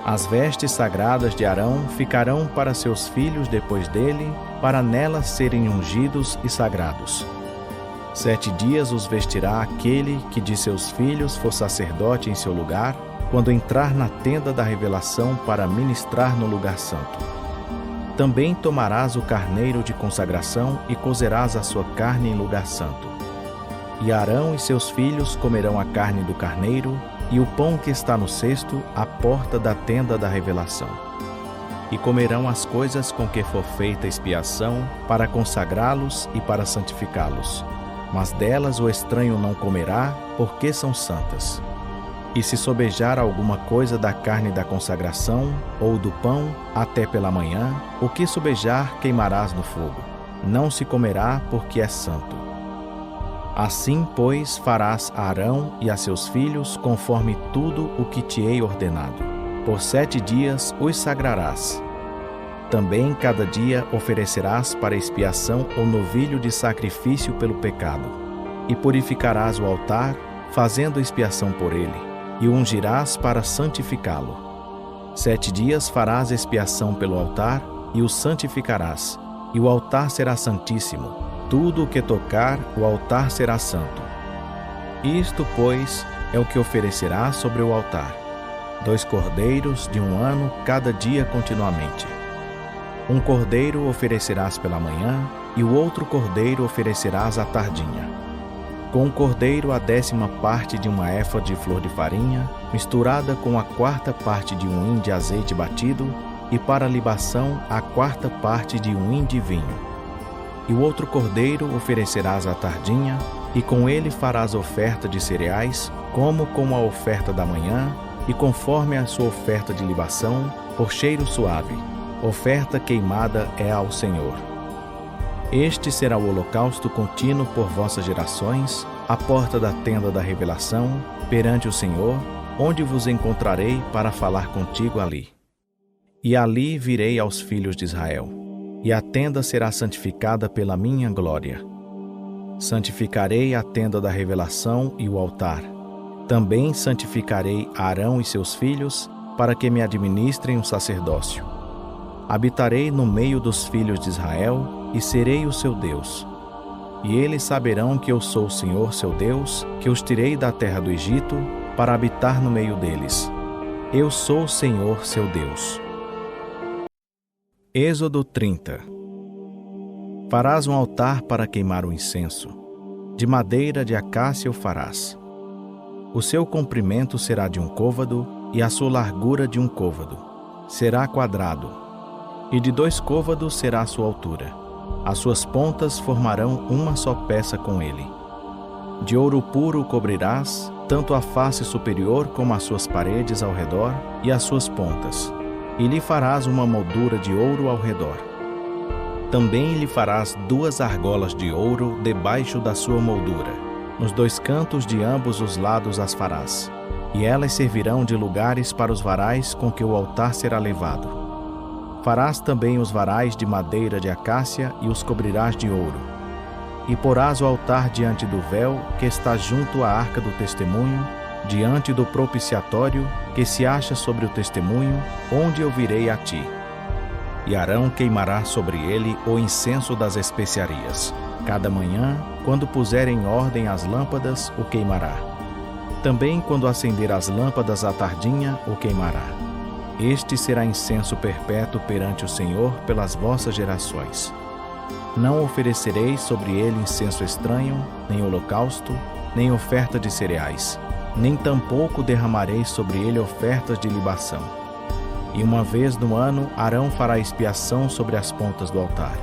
As vestes sagradas de Arão ficarão para seus filhos depois dele, para nelas serem ungidos e sagrados. 7 dias os vestirá aquele que de seus filhos for sacerdote em seu lugar, quando entrar na tenda da revelação para ministrar no lugar santo. Também tomarás o carneiro de consagração e cozerás a sua carne em lugar santo. E Arão e seus filhos comerão a carne do carneiro e o pão que está no cesto à porta da tenda da revelação. E comerão as coisas com que for feita expiação, para consagrá-los e para santificá-los. Mas delas o estranho não comerá, porque são santas. E se sobejar alguma coisa da carne da consagração, ou do pão, até pela manhã, o que sobejar queimarás no fogo. Não se comerá, porque é santo. Assim, pois, farás a Arão e a seus filhos conforme tudo o que te hei ordenado. Por 7 dias os sagrarás. Também cada dia oferecerás para expiação o novilho de sacrifício pelo pecado. E purificarás o altar, fazendo expiação por ele, e o ungirás para santificá-lo. 7 dias farás expiação pelo altar, e o santificarás, e o altar será santíssimo. Tudo o que tocar, o altar será santo. Isto, pois, é o que oferecerás sobre o altar: 2 cordeiros de 1 ano cada dia continuamente. 1 cordeiro oferecerás pela manhã, e o outro cordeiro oferecerás à tardinha. Com o cordeiro a 10ª parte de uma éfa de flor de farinha, misturada com a 4ª parte de um hin de azeite batido, e para a libação a 4ª parte de um hin de vinho. E o outro cordeiro oferecerás à tardinha, e com ele farás oferta de cereais, como com a oferta da manhã, e conforme a sua oferta de libação, por cheiro suave. Oferta queimada é ao Senhor. Este será o holocausto contínuo por vossas gerações, à porta da tenda da revelação, perante o Senhor, onde vos encontrarei para falar contigo ali. E ali virei aos filhos de Israel. E a tenda será santificada pela minha glória. Santificarei a tenda da revelação e o altar. Também santificarei Arão e seus filhos, para que me administrem o sacerdócio. Habitarei no meio dos filhos de Israel, e serei o seu Deus. E eles saberão que eu sou o Senhor seu Deus, que os tirei da terra do Egito, para habitar no meio deles. Eu sou o Senhor seu Deus. Êxodo 30. Farás um altar para queimar o incenso. De madeira de acácia o farás. O seu comprimento será de 1 côvado, e a sua largura de 1 côvado. Será quadrado. E de 2 côvados será a sua altura. As suas pontas formarão uma só peça com ele. De ouro puro o cobrirás, tanto a face superior como as suas paredes ao redor e as suas pontas. E lhe farás uma moldura de ouro ao redor. Também lhe farás 2 argolas de ouro debaixo da sua moldura. Nos 2 cantos de ambos os lados as farás. E elas servirão de lugares para os varais com que o altar será levado. Farás também os varais de madeira de acácia e os cobrirás de ouro. E porás o altar diante do véu que está junto à arca do testemunho, diante do propiciatório que se acha sobre o testemunho, onde eu virei a ti. E Arão queimará sobre ele o incenso das especiarias. Cada manhã, quando puser em ordem as lâmpadas, o queimará. Também quando acender as lâmpadas à tardinha, o queimará. Este será incenso perpétuo perante o Senhor pelas vossas gerações. Não oferecereis sobre ele incenso estranho, nem holocausto, nem oferta de cereais, nem tampouco derramareis sobre ele ofertas de libação. E uma vez no ano Arão fará expiação sobre as pontas do altar.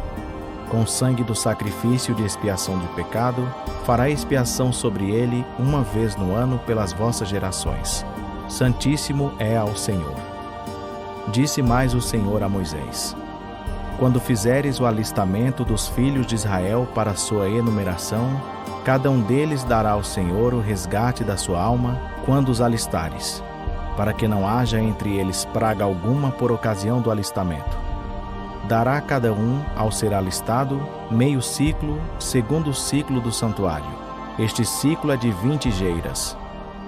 Com o sangue do sacrifício de expiação de pecado, fará expiação sobre ele uma vez no ano pelas vossas gerações. Santíssimo é ao Senhor. Disse mais o Senhor a Moisés: Quando fizeres o alistamento dos filhos de Israel para a sua enumeração, cada um deles dará ao Senhor o resgate da sua alma quando os alistares, para que não haja entre eles praga alguma por ocasião do alistamento. Dará cada um, ao ser alistado, meio ciclo, segundo o ciclo do santuário. Este ciclo é de 20 geiras.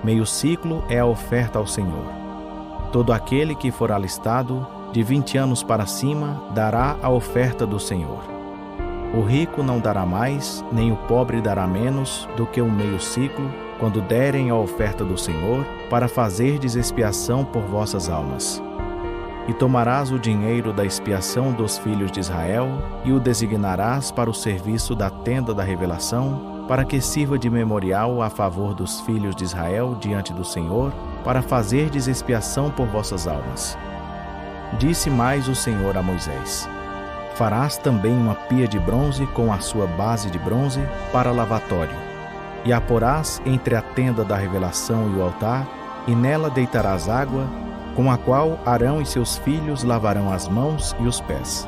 Meio ciclo é a oferta ao Senhor. Todo aquele que for alistado, de 20 anos para cima, dará a oferta do Senhor. O rico não dará mais, nem o pobre dará menos do que um meio ciclo, quando derem a oferta do Senhor, para fazerdes expiação por vossas almas. E tomarás o dinheiro da expiação dos filhos de Israel, e o designarás para o serviço da tenda da revelação, para que sirva de memorial a favor dos filhos de Israel diante do Senhor, para fazerdes expiação por vossas almas. Disse mais o Senhor a Moisés: Farás também uma pia de bronze com a sua base de bronze para lavatório, e a porás entre a tenda da revelação e o altar, e nela deitarás água, com a qual Arão e seus filhos lavarão as mãos e os pés.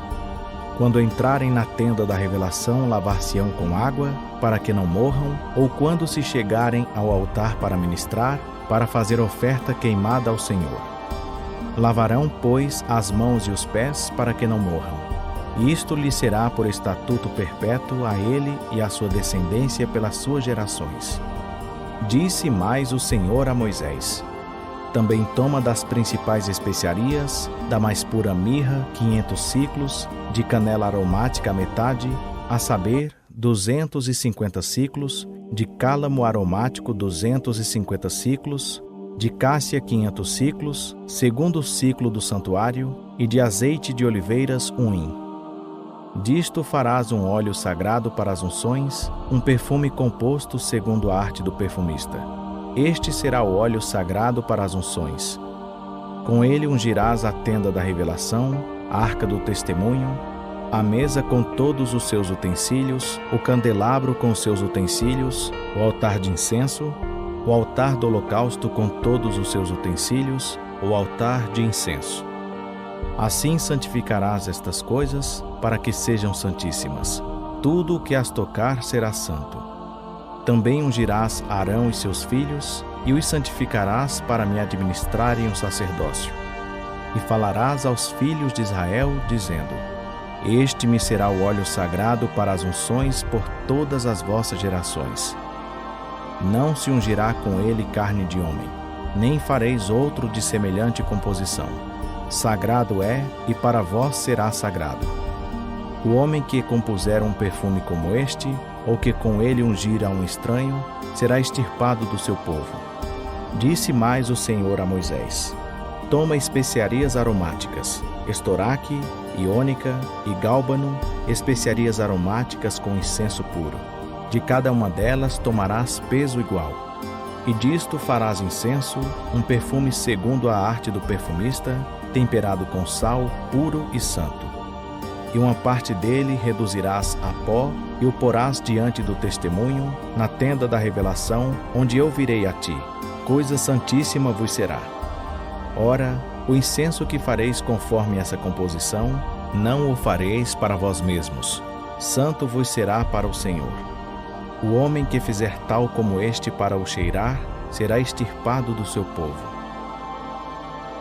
Quando entrarem na tenda da revelação, lavar-se-ão com água, para que não morram, ou quando se chegarem ao altar para ministrar, para fazer oferta queimada ao Senhor. Lavarão, pois, as mãos e os pés, para que não morram. Isto lhe será por estatuto perpétuo a ele e à sua descendência pelas suas gerações. Disse mais o Senhor a Moisés: Também toma das principais especiarias, da mais pura mirra, 500 ciclos, de canela aromática a metade, a saber, 250 ciclos, de cálamo aromático 250 ciclos, de cássia 500 ciclos, segundo o ciclo do santuário, e de azeite de oliveiras 1 hin. Disto farás um óleo sagrado para as unções, um perfume composto segundo a arte do perfumista. Este será o óleo sagrado para as unções. Com ele ungirás a tenda da revelação, a arca do testemunho, a mesa com todos os seus utensílios, o candelabro com seus utensílios, o altar de incenso, o altar do holocausto com todos os seus utensílios, o altar de incenso. Assim santificarás estas coisas, para que sejam santíssimas. Tudo o que as tocar será santo. Também ungirás Arão e seus filhos, e os santificarás para me administrarem o sacerdócio. E falarás aos filhos de Israel, dizendo: Este me será o óleo sagrado para as unções por todas as vossas gerações. Não se ungirá com ele carne de homem, nem fareis outro de semelhante composição. Sagrado é, e para vós será sagrado. O homem que compuser um perfume como este, ou que com ele ungir a um estranho, será extirpado do seu povo. Disse mais o Senhor a Moisés: Toma especiarias aromáticas, estoraque, iônica e gálbano, especiarias aromáticas com incenso puro. De cada uma delas tomarás peso igual. E disto farás incenso, um perfume segundo a arte do perfumista, temperado com sal, puro e santo. E uma parte dele reduzirás a pó, e o porás diante do testemunho, na tenda da revelação, onde eu virei a ti. Coisa santíssima vos será. Ora, o incenso que fareis conforme essa composição, não o fareis para vós mesmos. Santo vos será para o Senhor. O homem que fizer tal como este para o cheirar, será extirpado do seu povo.